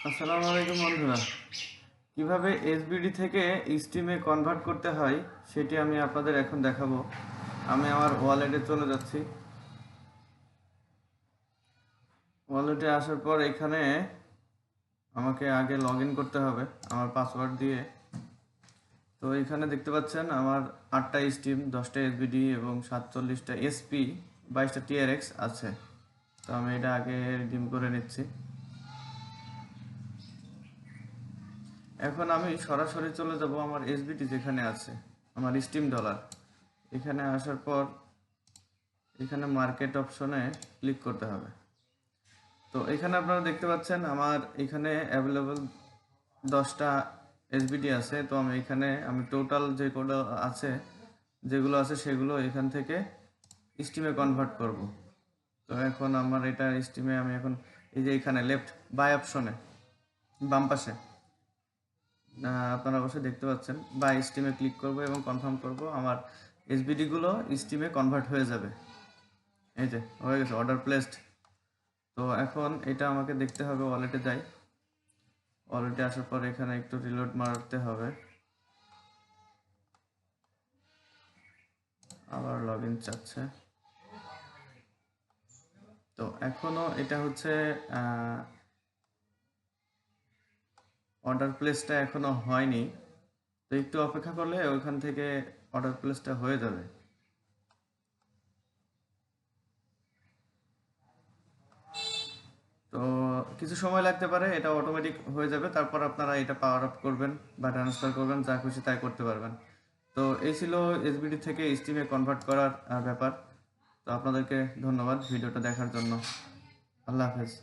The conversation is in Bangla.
আসসালামু আলাইকুম বন্ধুরা। কিভাবে এসবিডি থেকে স্টিমে কনভার্ট করতে হয় সেটি আমি আপনাদের এখন দেখাবো। আমি আমার ওয়ালেটে চলে যাচ্ছি। ওয়ালেটে আসার পর এখানে আমাকে আগে লগ ইন করতে হবে আমার পাসওয়ার্ড দিয়ে। তো এখানে দেখতে পাচ্ছেন আমার 8টা স্টিম, 10টা এসবিডি এবং 47টা এসপি, 22টা টিআরএক্স আছে। তো আমি এটা আগে রিডিম করে নিচ্ছি। এখন আমি সরাসরি চলে যাব আমার এসবিটি যেখানে আছে, আমার স্টিম ডলার। এখানে আসার পর এখানে মার্কেট অপশনে ক্লিক করতে হবে। তো এখানে আপনারা দেখতে পাচ্ছেন আমার এখানে অ্যাভেলেবল 10টা এসবিটি আছে। তো আমি টোটাল যেগুলো আছে সেগুলো এখান থেকে স্টিমে কনভার্ট করব। তো এখন আমার এটা স্টিমে আমি এখন এই যে এখানে লেফট বাই অপশনে বাম পাশে আপনারা অবশ্যই দেখতে পাচ্ছেন, বাই স্টিমে ক্লিক করব এবং কনফার্ম করব। আমার এসবিডি গুলো স্টিমে কনভার্ট হয়ে যাবে। এই যে হয়ে গেছে, অর্ডার প্লেসড। তো এখন এটা আমাকে দেখতে হবে, ওয়ালেটে যাই। ওয়ালেটে আসার পর এখানে একটু রিলোড মারতে হবে, আবার লগ ইন চাচ্ছে। তো এখনো এটা হচ্ছে অর্ডার প্লেসটা এখনো হয়নি। তো একটু অপেক্ষা করলে ওইখান থেকে অর্ডার প্লেসটা হয়ে যাবে। তো কিছু সময় লাগতে পারে, এটা অটোমেটিক হয়ে যাবে। তারপর আপনারা এটা পাওয়ার আপ করবেন বা ট্রান্সফার করবেন, যা খুশি তাই করতে পারবেন। তো এই ছিল এসবিডি থেকে স্টিমে কনভার্ট করার ব্যাপার। তো আপনাদেরকে ধন্যবাদ ভিডিওটা দেখার জন্য। আল্লাহ হাফেজ।